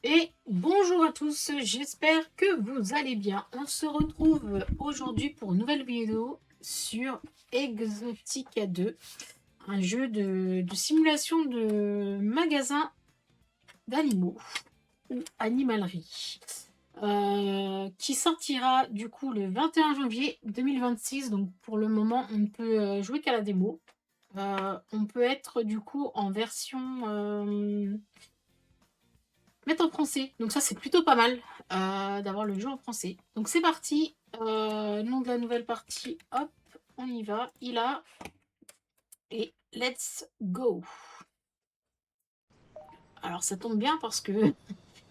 Et bonjour à tous, j'espère que vous allez bien. On se retrouve aujourd'hui pour une nouvelle vidéo sur Exotica 2, un jeu de simulation de magasin d'animaux ou animalerie, qui sortira du coup le 21 janvier 2026. Donc pour le moment, on ne peut jouer qu'à la démo. On peut être du coup en version mettre en français. Donc ça, c'est plutôt pas mal d'avoir le jeu en français. Donc c'est parti. Nom de la nouvelle partie. Hop, on y va. Il a et let's go. Alors ça tombe bien parce que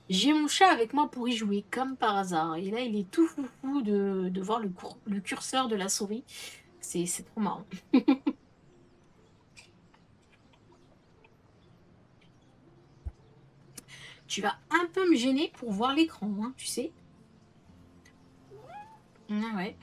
j'ai mon chat avec moi pour y jouer, comme par hasard. Et là, il est tout foufou de voir le curseur de la souris. C'est trop marrant. Tu vas un peu me gêner pour voir l'écran, hein, tu sais. Ah ouais.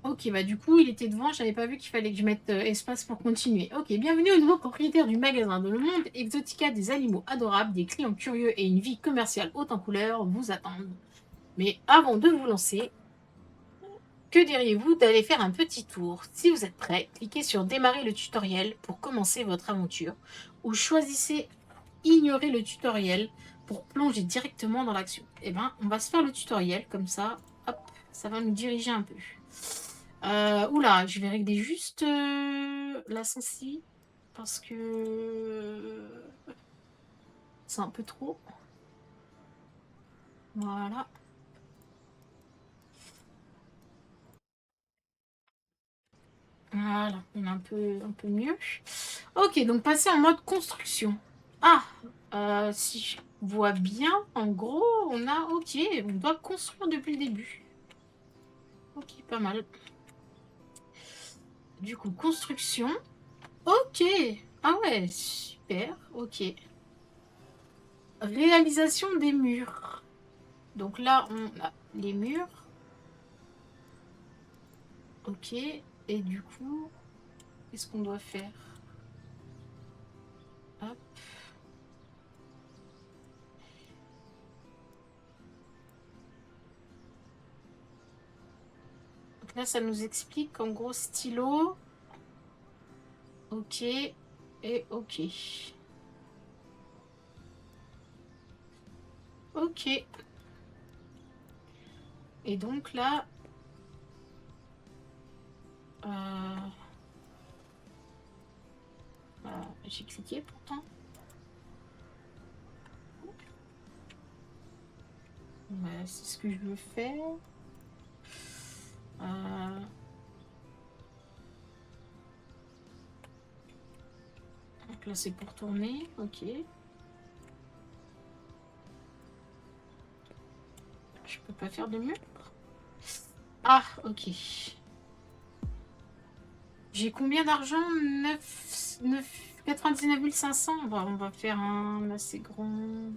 Ok, bah du coup, il était devant, j'avais pas vu qu'il fallait que je mette espace pour continuer. Ok, bienvenue au nouveau propriétaire du magasin. Dans le monde Exotica, des animaux adorables, des clients curieux et une vie commerciale haute en couleurs vous attendent. Mais avant de vous lancer, que diriez-vous d'aller faire un petit tour? Si vous êtes prêt, cliquez sur démarrer le tutoriel pour commencer votre aventure ou choisissez ignorer le tutoriel pour plonger directement dans l'action. Eh ben, on va se faire le tutoriel comme ça, hop, ça va nous diriger un peu. Oula, je vais régler juste la sensi parce que c'est un peu trop. Voilà. Voilà, on est un peu mieux. Ok, donc passer en mode construction. Ah, si je vois bien, en gros, on a, ok, on doit construire depuis le début. Ok, pas mal. Du coup, construction. Ok. Ah ouais, super. Ok. Réalisation des murs. Donc là, on a les murs. Ok. Et du coup, qu'est-ce qu'on doit faire? Hop. Donc là, ça nous explique qu'en gros, stylo. Ok. Et ok. Ok. Et donc là, euh, j'ai cliqué pourtant. Ouais, c'est ce que je veux faire. Euh, donc là, c'est pour tourner. Ok. Je peux pas faire de mur. Ah, ok. J'ai combien d'argent? 99 500. On va faire un assez grand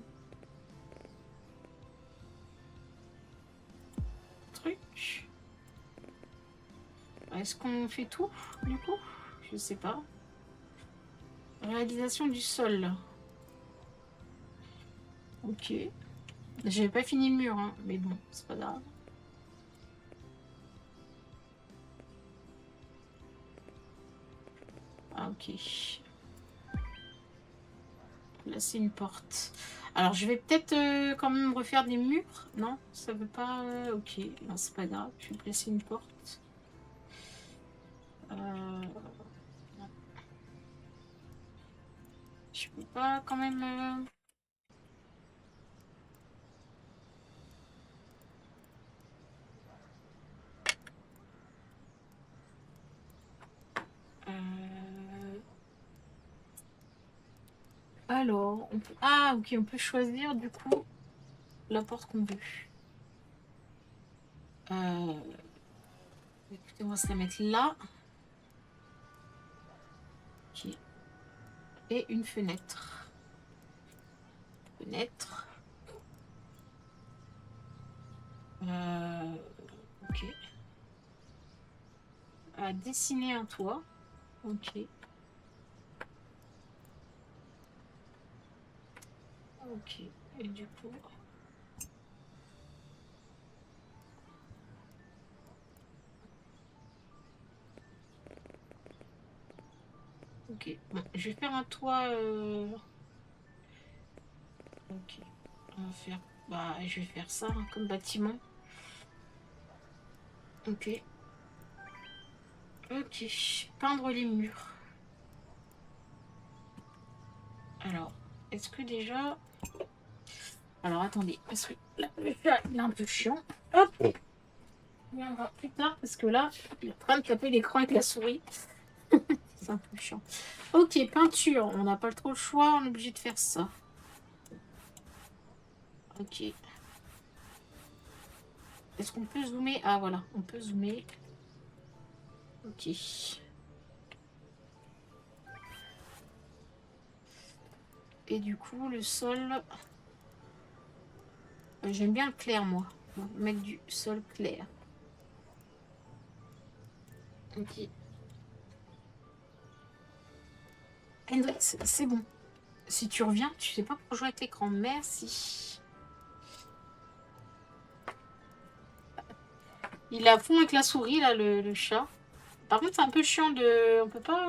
truc. Est-ce qu'on fait tout, du coup? Je sais pas. Réalisation du sol. Ok. J'avais pas fini le mur, hein, mais bon, c'est pas grave. Ah, ok. Là, c'est une porte. Alors, je vais peut-être quand même refaire des murs. Non, ça veut pas... ok, non, c'est pas grave. Je vais placer une porte. Je peux pas quand même... Alors, on peut... Ah, ok, on peut choisir du coup la porte qu'on veut. Euh, Écoutez, on va se la mettre là. Ok. Et une fenêtre. Fenêtre. Ok. dessiner un toit. Ok. Ok. Et du coup... Ok. Bon, je vais faire un toit... Ok. On va faire... Bah, je vais faire ça hein, comme bâtiment. Ok. Ok. Peindre les murs. Alors, est-ce que déjà... Alors, attendez. Parce que là, le chat, il est un peu chiant. Hop. On viendra plus tard parce que là, il est en train de taper l'écran avec la souris. C'est un peu chiant. Ok, peinture. On n'a pas trop le choix. On est obligé de faire ça. Ok. Est-ce qu'on peut zoomer? Ah, voilà. On peut zoomer. Ok. Et du coup, le sol... J'aime bien le clair, moi. On va mettre du sol clair. Ok. Hendrix, c'est bon. Si tu reviens, tu sais pas pour jouer avec l'écran. Merci. Il est à fond avec la souris, là, le chat. Par contre, c'est un peu chiant de... On peut pas...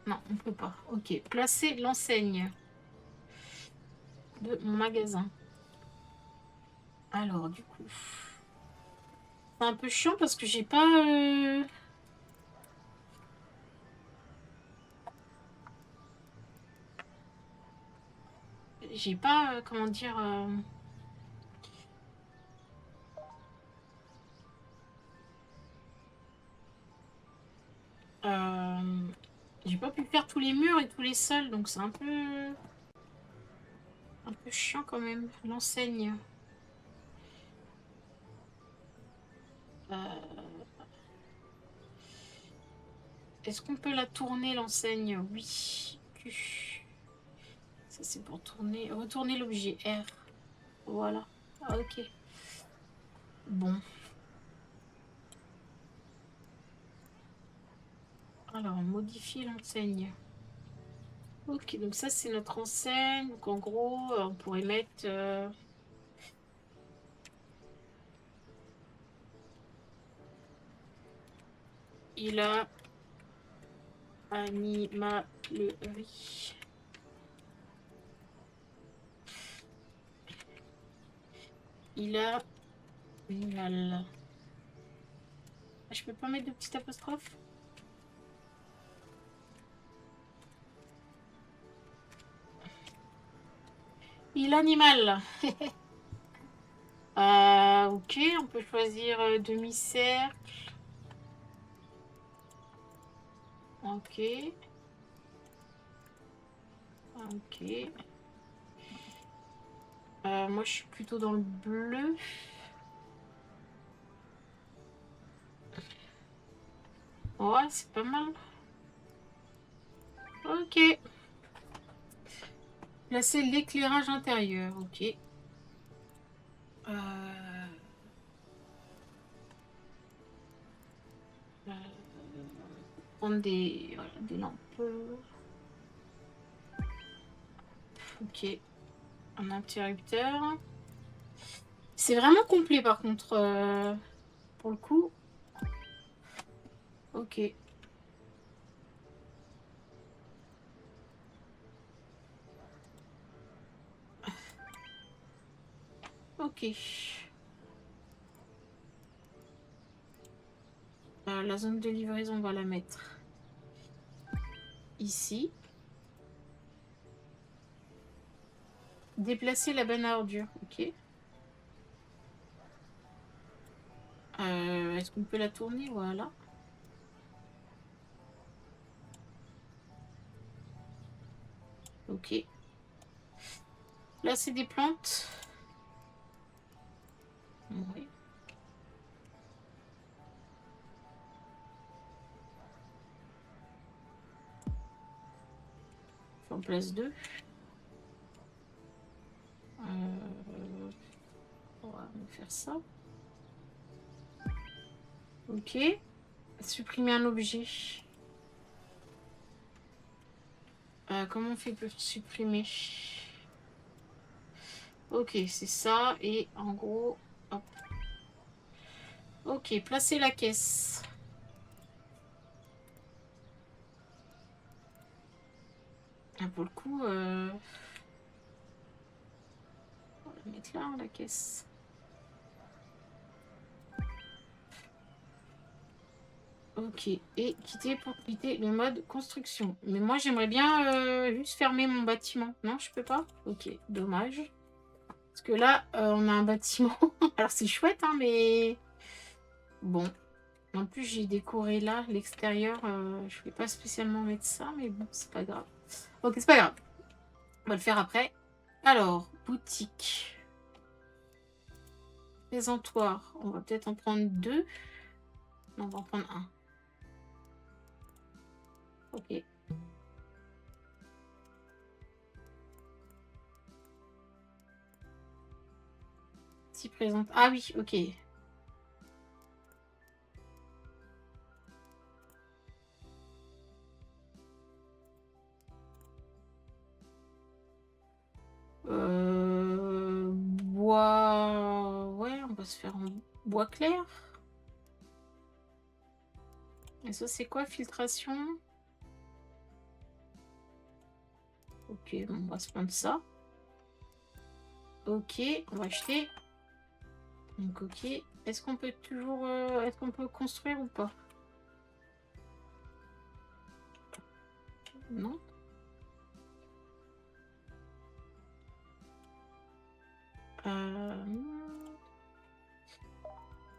Non, on peut pas. Ok. Placer l'enseigne de mon magasin. Alors, du coup... C'est un peu chiant parce que j'ai pas... J'ai pas... comment dire... J'ai pas pu faire tous les murs et tous les sols, donc c'est un peu... Un peu chiant quand même. L'enseigne. Est-ce qu'on peut la tourner, l'enseigne? Oui. Ça, c'est pour tourner... Retourner l'objet. R. Voilà. Ah, ok. Bon. Alors, modifier l'enseigne. Ok, donc ça, c'est notre enseigne. Donc, en gros, on pourrait mettre... Il a animalerie. Il a animal. Je peux pas mettre de petite apostrophe? Il animal. Ok, on peut choisir demi-cercle. Ok. Ok. Moi, je suis plutôt dans le bleu. Ouais, c'est pas mal. Ok. Placer l'éclairage intérieur. Ok. Euh, euh, Prendre des, voilà, des lampes. Ok. Un interrupteur. C'est vraiment complet par contre. Pour le coup. Ok. Ok. La zone de livraison, on va la mettre ici. Déplacer la benne à ordures. Ok. Est-ce qu'on peut la tourner? Voilà. Ok. Là, c'est des plantes. Oui. J'en place deux. On va faire ça. Ok. Supprimer un objet. Comment on fait pour supprimer? Ok, c'est ça. Et en gros, hop. Ok, placer la caisse. Ah, pour le coup, on va la mettre là, la caisse. Ok, et quitter pour quitter le mode construction. Mais moi, j'aimerais bien juste fermer mon bâtiment. Non, je peux pas? Ok, dommage. Parce que là, on a un bâtiment. Alors, c'est chouette, hein, mais bon. En plus, j'ai décoré là, l'extérieur. Je vais pas spécialement mettre ça, mais bon, c'est pas grave. Ok, c'est pas grave. On va le faire après. Alors, boutique. Présentoir. On va peut-être en prendre 2. Non, on va en prendre 1. Ok. Si présente. Ah oui, ok. Bois. Ouais, on va se faire en bois clair. Et ça, c'est quoi, filtration? Ok, bon, on va se prendre ça. Ok, on va acheter. Donc, ok. Est-ce qu'on peut toujours. Est-ce qu'on peut construire ou pas? Non.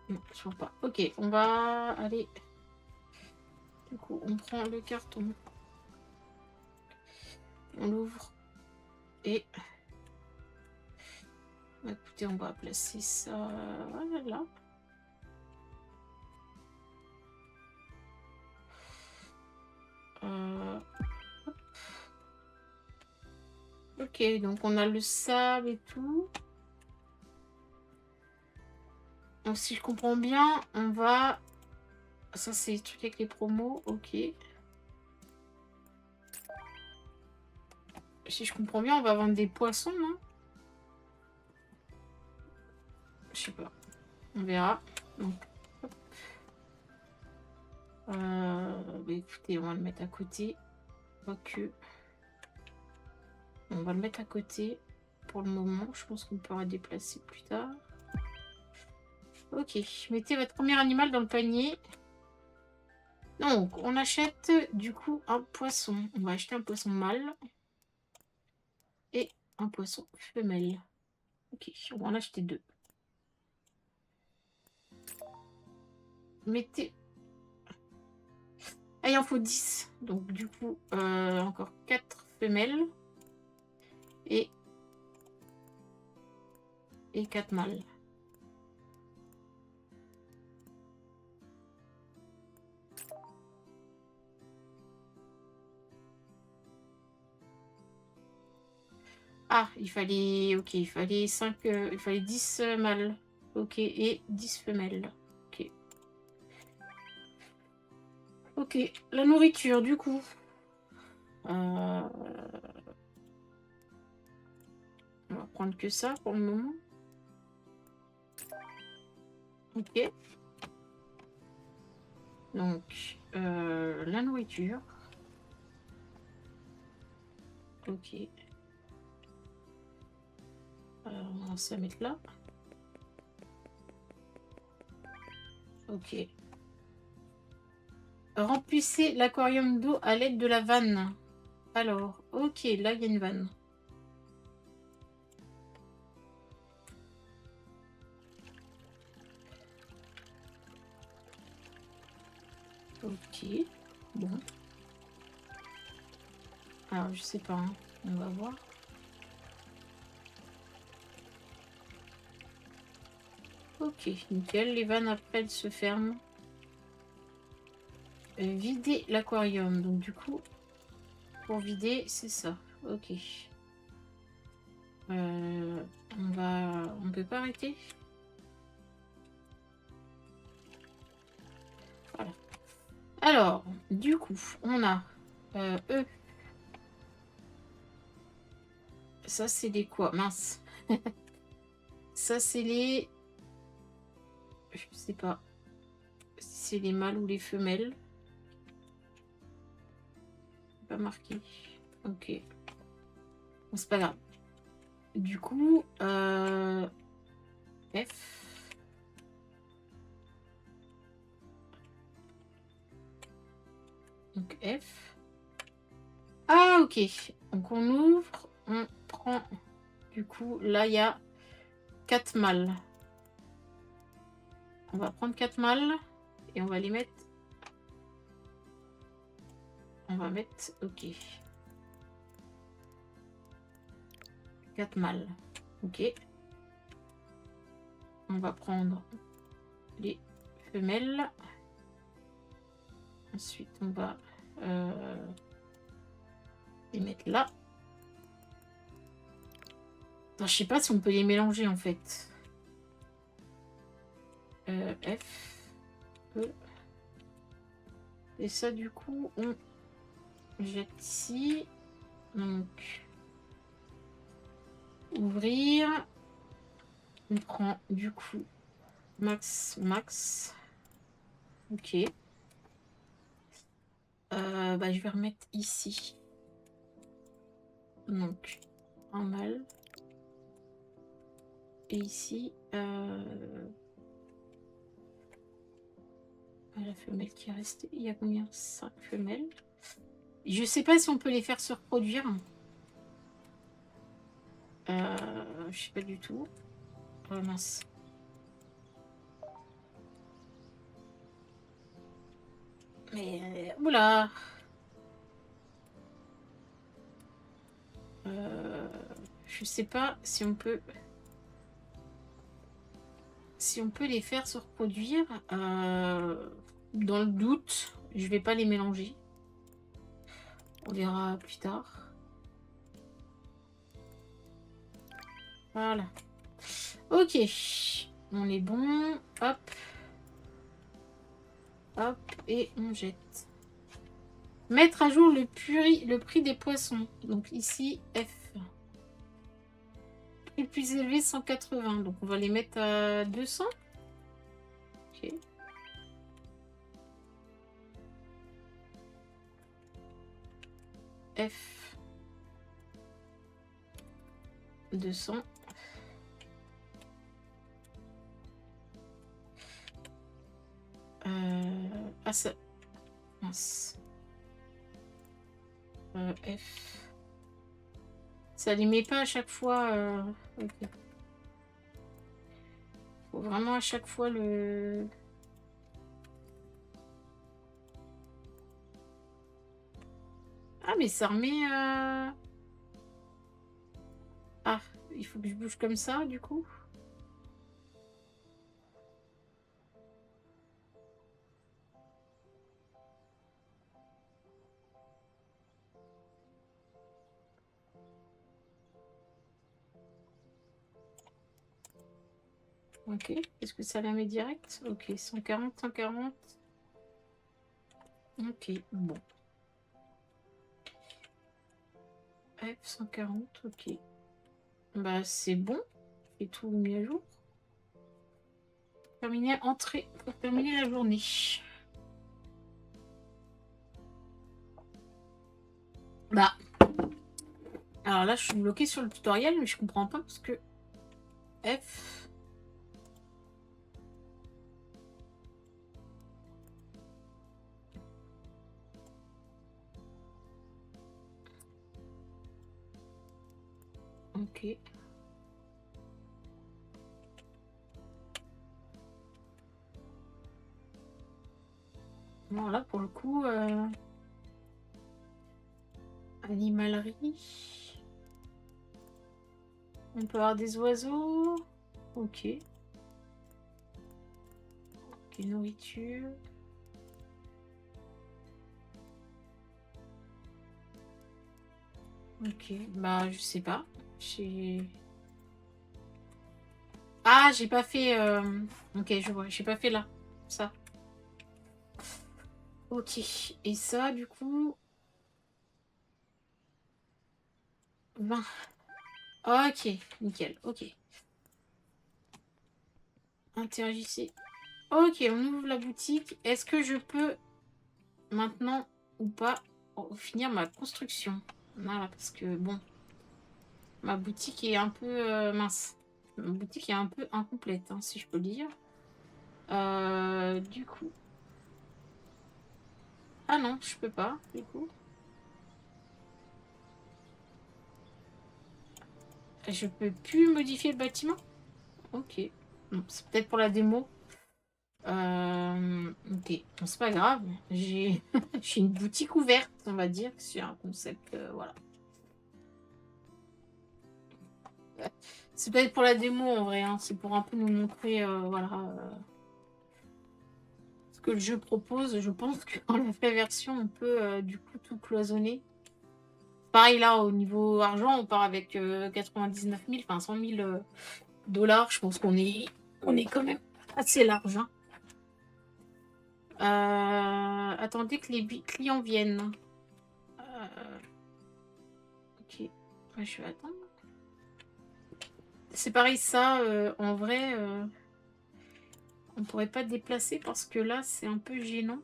Non, toujours pas. Ok, on va aller. Du coup, on prend le carton. On l'ouvre. Et. Écoutez, on va placer ça. Voilà, là. Ok, donc on a le sable et tout. Donc si je comprends bien, on va... Ça, c'est le truc avec les promos. Ok. Si je comprends bien, on va vendre des poissons, non? Je sais pas. On verra. Donc, bah, écoutez, on va le mettre à côté. Quoique... On va le mettre à côté pour le moment. Je pense qu'on pourra déplacer plus tard. Ok. Mettez votre premier animal dans le panier. Donc, on achète du coup un poisson. On va acheter un poisson mâle. Et un poisson femelle. Ok, on va en acheter 2. Mettez... Ah, il en faut 10. Donc, du coup, encore 4 femelles. Et 4 mâles. Ah, il fallait... Ok, il fallait 5... il fallait 10 mâles. Ok, et 10 femelles. Ok. Ok, la nourriture, du coup. On va prendre que ça pour le moment. Ok. Donc, la nourriture. Ok. On va se la mettre là. Ok. Remplissez l'aquarium d'eau à l'aide de la vanne. Alors, ok, là, il y a une vanne. Ok, bon. Alors, je sais pas, hein. On va voir. Ok, nickel. Les vannes, après, elles se ferment. Vider l'aquarium. Donc, du coup, pour vider, c'est ça. Ok. On peut pas arrêter. Alors, du coup, on a eux. Ça, c'est les quoi? Mince. Ça, c'est les... Je sais pas. Si c'est les mâles ou les femelles. Pas marqué. Ok. Bon, c'est pas grave. Du coup, F. Donc F. Ah, ok. Donc on ouvre, on prend. Du coup, là, il y a 4 mâles. On va prendre 4 mâles et on va les mettre. On va mettre. Ok. 4 mâles. Ok. On va prendre les femelles. Ensuite, on va les mettre là. Attends, je sais pas si on peut les mélanger en fait. F, E. Et ça, du coup, on jette ici. Donc, ouvrir. On prend du coup max, max. Ok. Bah, je vais remettre ici. Donc, un mâle. Et ici, la femelle qui est restée. Il y a combien? 5 femelles. Je sais pas si on peut les faire se reproduire. Je sais pas du tout. Oh mince. Mais oula. Je sais pas si on peut. Si on peut les faire se reproduire. Dans le doute, je vais pas les mélanger. On verra plus tard. Voilà. Ok. On est bon. Hop. Hop. Et on jette. Mettre à jour le prix des poissons. Donc ici, F. Prix plus élevé, 180. Donc on va les mettre à 200. Ok. F. 200. Ah ça... Mince. F. Ça les met pas à chaque fois. Ok. Faut vraiment à chaque fois le... Ah mais ça remet... Ah, il faut que je bouge comme ça du coup. Ok, est-ce que ça la met direct? Ok, 140, 140. Ok, bon. F 140, ok. Bah c'est bon. J'ai tout mis à jour. Terminer entrée pour terminer la journée. Bah. Alors là, je suis bloquée sur le tutoriel, mais je comprends pas parce que F. Ok. Bon, là, pour le coup, animalerie. On peut avoir des oiseaux. Ok. Ok, nourriture. Ok, bah je sais pas. J'ai... Ah, j'ai pas fait... Ok, je vois, j'ai pas fait là. Ça. Ok. Et ça, du coup... 20. Ok, nickel. Ok. Interagissez. Ok, on ouvre la boutique. Est-ce que je peux maintenant ou pas finir ma construction? Voilà, parce que bon, ma boutique est un peu mince. Ma boutique est un peu incomplète, hein, si je peux le dire. Du coup... Ah non, je peux pas, du coup. Je peux plus modifier le bâtiment? Ok. Bon, c'est peut-être pour la démo. Ok, bon, c'est pas grave. J'ai j'ai une boutique ouverte, on va dire, sur un concept, voilà. C'est peut-être pour la démo en vrai, hein. C'est pour un peu nous montrer, voilà, ce que le jeu propose. Je pense que dans la vraie version, on peut du coup tout cloisonner. Pareil là, au niveau argent, on part avec 99 000, enfin 100 000 dollars. Je pense on est quand même assez large, hein. Attendez que les clients viennent. Ok, ouais, je vais attendre. C'est pareil, ça, en vrai, on pourrait pas déplacer parce que là, c'est un peu gênant.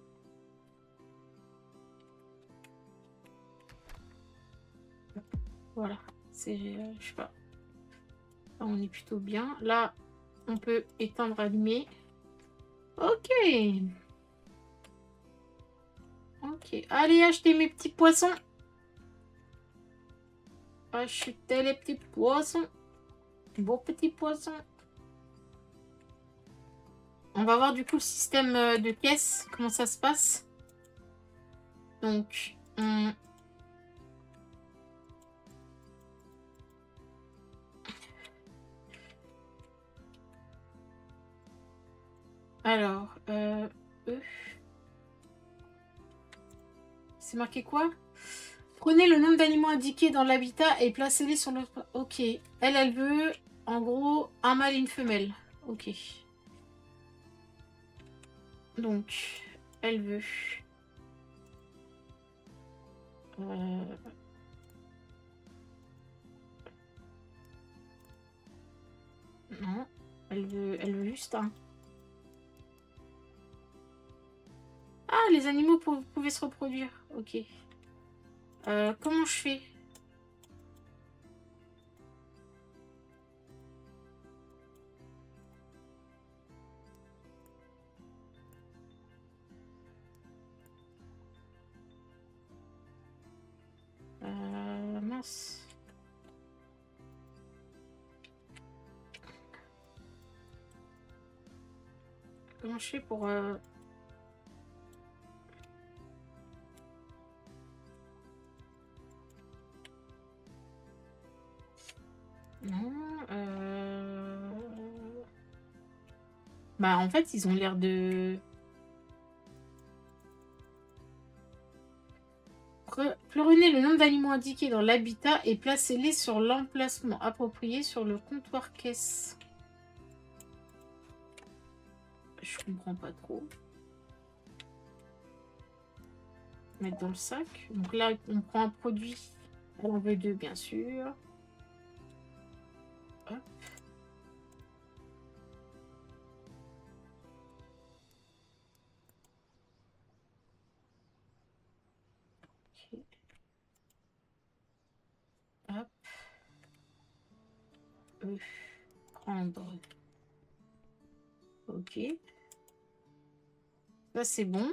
Voilà, c'est, je sais pas. Là, on est plutôt bien. Là, on peut éteindre, allumer. Ok. Ok. Allez, acheter mes petits poissons. Acheter les petits poissons. Beaux petits poissons. On va voir du coup le système de caisse, comment ça se passe. Donc, alors, c'est marqué quoi? Prenez le nombre d'animaux indiqués dans l'habitat et placez-les sur le... Ok. Elle veut, en gros, un mâle et une femelle. Ok. Donc, elle veut... euh, Non. Elle veut juste un. Ah, les animaux pouvaient se reproduire. Ok. Comment je fais? Mince. Comment je fais pour... Non. Bah, en fait, ils ont l'air de... Prenez le nombre d'animaux indiqués dans l'habitat et placez-les sur l'emplacement approprié sur le comptoir caisse. Je comprends pas trop. Mettre dans le sac. Donc là, on prend un produit. Elle en veut deux, bien sûr. Hop. Ok. Hop. Prendre. Ok. Ça, c'est bon.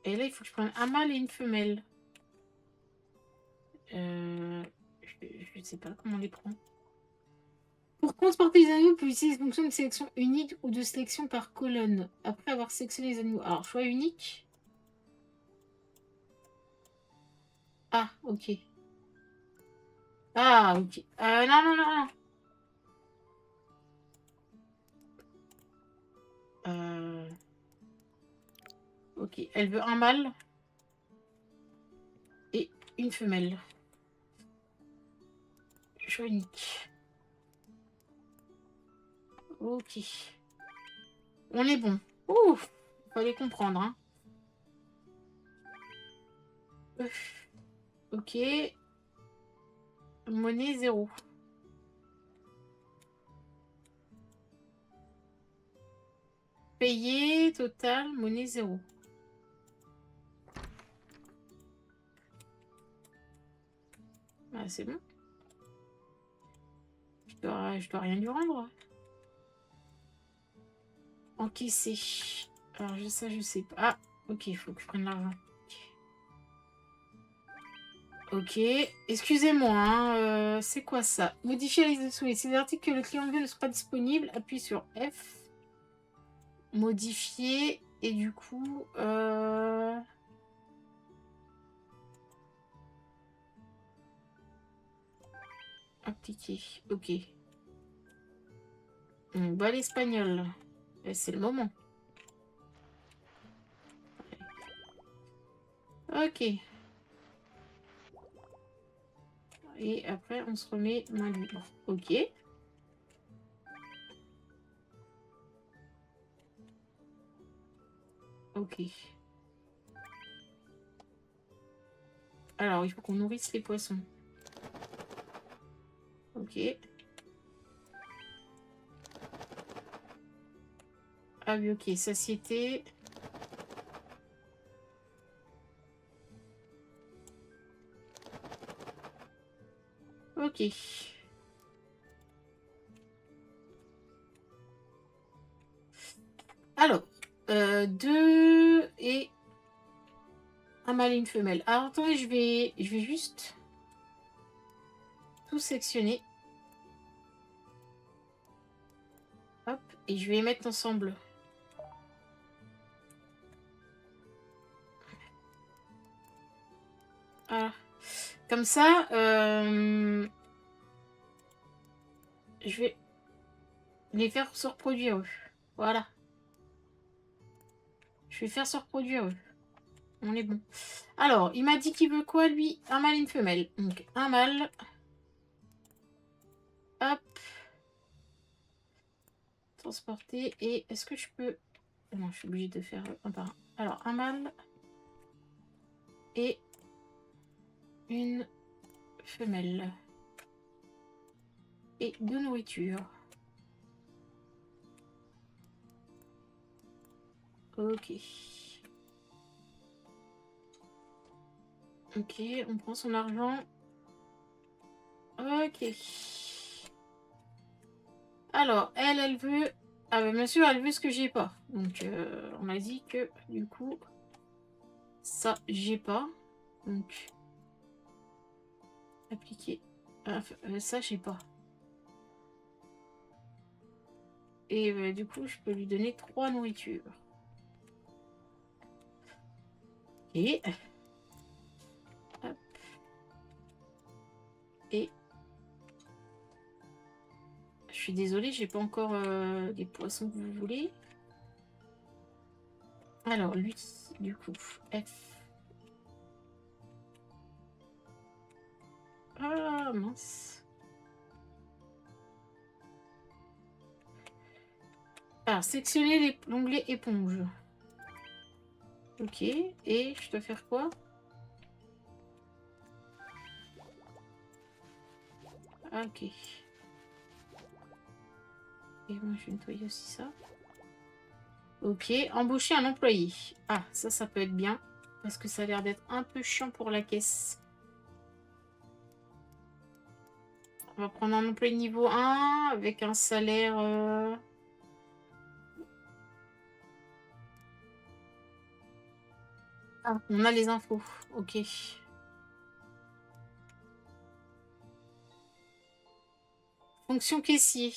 Et là, il faut que je prenne un mâle et une femelle. Je ne sais pas comment on les prend. Pour transporter les animaux, vous pouvez utiliser une fonction de sélection unique ou de sélection par colonne. Après avoir sélectionné les animaux. Alors, choix unique. Ah, ok. Ah, ok. Non, non, non, non. Ok, elle veut un mâle et une femelle. Choix unique. Ok. On est bon. Ouf, fallait comprendre, hein. Ok. Monnaie 0. Payer, total, monnaie 0. Ah, c'est bon. Je dois rien lui rendre. Encaisser. Alors, ça, je sais pas. Ah, ok, il faut que je prenne l'argent. Ok, excusez-moi, hein, c'est quoi ça? Modifier la liste de souhaits. Si les articles que le client veut ne sont pas disponibles, appuie sur F. Modifier. Et du coup... appliquer. Ok. On va l'espagnol. C'est le moment. Ok. Et après, on se remet main libre. Ok. Ok. Alors, il faut qu'on nourrisse les poissons. Ok. Ah oui, ok. Satiété. Ok. Alors, 2 et un mâle et une femelle. Alors, attendez, je vais juste tout sectionner. Hop, et je vais les mettre ensemble. Voilà. Comme ça, je vais les faire se reproduire, eux. Voilà. Je vais faire se reproduire, eux. On est bon. Alors, il m'a dit qu'il veut quoi, lui? Un mâle et une femelle. Donc, un mâle. Hop. Transporter. Et est-ce que je peux... Non, je suis obligée de faire un par un. Alors, un mâle et une femelle. Et de nourriture. Ok. Ok, on prend son argent. Ok. Alors, elle veut... Ah bah bien sûr, elle veut ce que j'ai pas. Donc, on a dit que, du coup, ça, j'ai pas. Donc, appliquer. Ah, ça, j'ai pas. Et du coup, je peux lui donner 3 nourritures. Et... Hop. Et... Je suis désolée, j'ai pas encore des poissons que vous voulez. Alors, lui, du coup, F. Ah, mince. Alors, sélectionner l'onglet éponge. Ok, et je dois faire quoi? Ah, ok. Et moi, je vais nettoyer aussi ça. Ok, embaucher un employé. Ah, ça peut être bien. Parce que ça a l'air d'être un peu chiant pour la caisse. On va prendre un employé niveau 1 avec un salaire... Ah, on a les infos. Ok. Fonction caissier.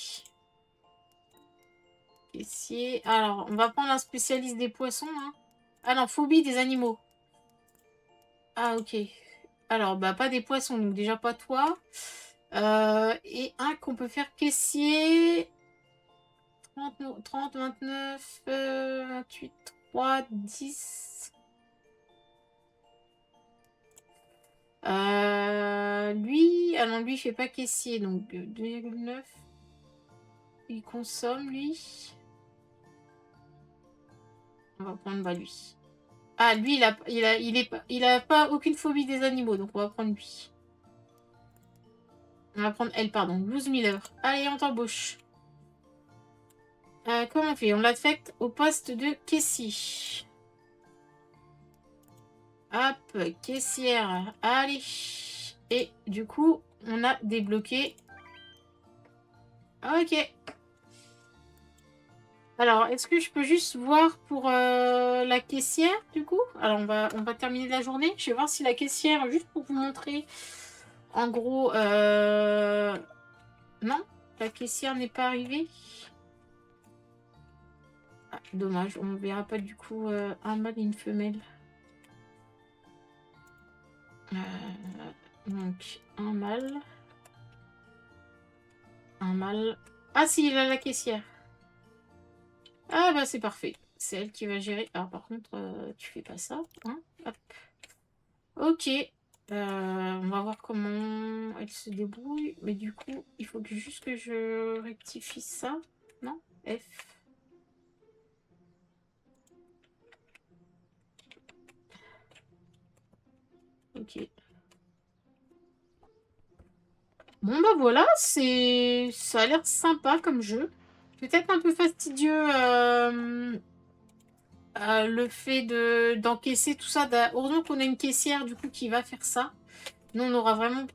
Caissier. Alors, on va prendre un spécialiste des poissons. Hein. Ah non, phobie des animaux. Ah, ok. Alors, bah, pas des poissons, donc déjà pas toi. Et un qu'on peut faire caissier. 30, 29, 28, 3, 10. Lui, ah non, lui, il fait pas caissier, donc 2,9. Il consomme, lui. On va prendre bah, lui. Ah, lui, il a pas aucune phobie des animaux, donc on va prendre lui. On va prendre elle, pardon. 12 000 heures. Allez, on t'embauche. Comment on fait? On l'affecte au poste de caissier. Hop, caissière. Allez. Et du coup, on a débloqué. Ok. Alors, est-ce que je peux juste voir pour la caissière, du coup? Alors, on va terminer la journée. Je vais voir si la caissière, juste pour vous montrer, en gros, non, la caissière n'est pas arrivée. Ah, dommage, on ne verra pas du coup un mâle et une femelle. Donc, un mâle. Un mâle. Ah si, il a la caissière. Ah bah c'est parfait. C'est elle qui va gérer. Alors par contre, tu fais pas ça. Hein. Hop. Ok. On va voir comment elle se débrouille. Mais du coup, il faut juste que je rectifie ça. Non? F. Ok. Bon bah voilà, ça a l'air sympa comme jeu. Peut-être un peu fastidieux le fait d'encaisser tout ça. Heureusement qu'on a une caissière du coup qui va faire ça. Nous on aura vraiment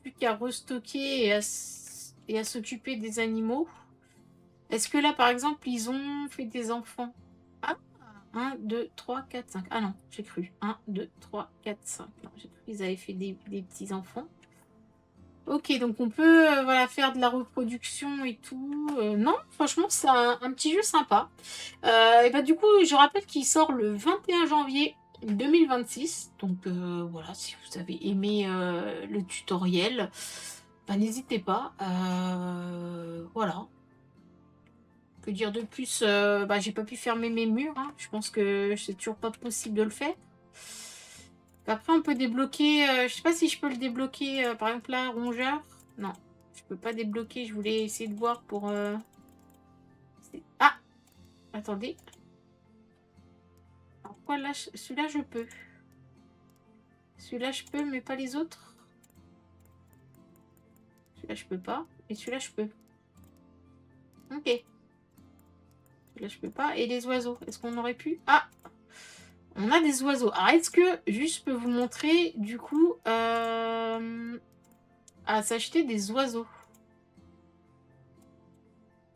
plus qu'à restocker et à s'occuper des animaux. Est-ce que là par exemple ils ont fait des enfants? Ah, 1, 2, 3, 4, 5. Ah non, j'ai cru. 1, 2, 3, 4, 5. Non, j'ai cru qu'ils avaient fait des petits enfants. Ok, donc on peut voilà, faire de la reproduction et tout. Non, franchement, c'est un petit jeu sympa. Et bah, du coup, je rappelle qu'il sort le 21 janvier 2026. Donc voilà, si vous avez aimé le tutoriel, bah, n'hésitez pas. Voilà. Que dire de plus? Bah, j'ai pas pu fermer mes murs. Hein. Je pense que c'est toujours pas possible de le faire. Après, on peut débloquer. Je sais pas si je peux le débloquer. Par exemple, là, rongeur. Non, je peux pas débloquer. Je voulais essayer de voir pour. Ah, attendez. Alors, pourquoi là, celui-là, je peux. Celui-là, je peux, mais pas les autres. Celui-là, je peux pas. Et celui-là, je peux. Ok. Celui-là, je peux pas. Et les oiseaux, est-ce qu'on aurait pu? Ah, on a des oiseaux. Alors, est-ce que juste je peux vous montrer, du coup, à s'acheter des oiseaux?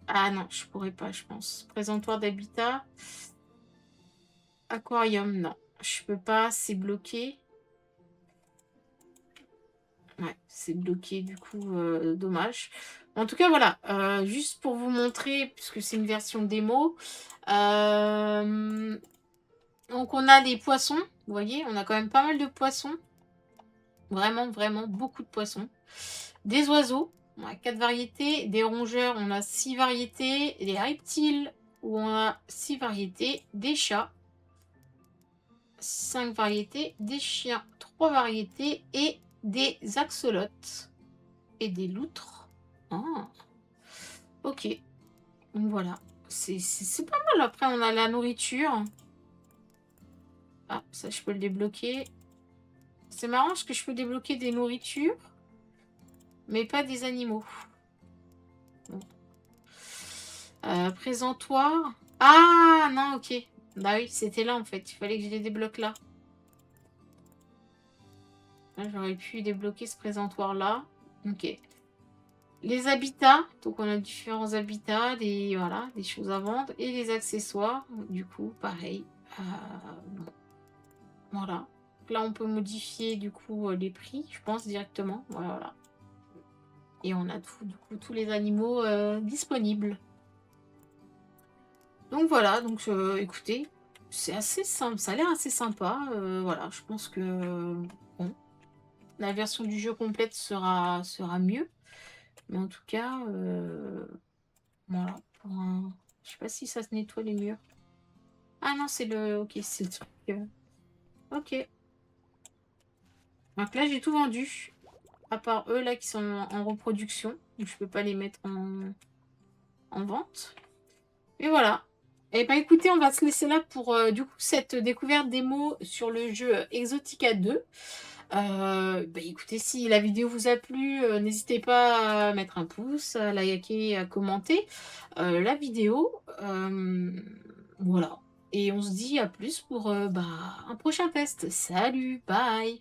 Ah non, je pourrais pas, je pense. Présentoir d'habitat. Aquarium, non. Je peux pas, c'est bloqué. Ouais, c'est bloqué, du coup, dommage. En tout cas, voilà. Juste pour vous montrer, puisque c'est une version démo. Donc, on a des poissons. Vous voyez, on a quand même pas mal de poissons. Vraiment, vraiment, beaucoup de poissons. Des oiseaux. On a 4 variétés. Des rongeurs, on a 6 variétés. Des reptiles, où on a 6 variétés. Des chats. 5 variétés, des chiens, 3 variétés et des axolotes et des loutres. Ah, ok, donc voilà, c'est pas mal. Après, on a la nourriture. Ah, ça, je peux le débloquer. C'est marrant parce que je peux débloquer des nourritures, mais pas des animaux. Bon. Présentoir. Ah, non, ok. Bah oui, c'était là en fait. Il fallait que je les débloque là. Là, j'aurais pu débloquer ce présentoir là. Ok. Les habitats, donc on a différents habitats, voilà, des choses à vendre. Et les accessoires, du coup, pareil. Bon, voilà. Donc là, on peut modifier du coup les prix, je pense, directement. Voilà. Et on a tout, du coup, tous les animaux disponibles. Donc voilà, donc écoutez, c'est assez simple, ça a l'air assez sympa. Voilà, je pense que bon, la version du jeu complète sera mieux. Mais en tout cas, voilà, pour un... Je sais pas si ça se nettoie les murs. Ah non, c'est le... Ok, c'est le truc. Ok. Donc là, j'ai tout vendu. À part eux, là, qui sont en reproduction. Donc je peux pas les mettre en vente. Et voilà. Eh ben, écoutez, on va se laisser là pour, du coup, cette découverte des mots sur le jeu, Exotica 2. Bah, écoutez, si la vidéo vous a plu, n'hésitez pas à mettre un pouce, à liker, à commenter, la vidéo. Voilà et on se dit à plus pour, bah, un prochain test. Salut, bye.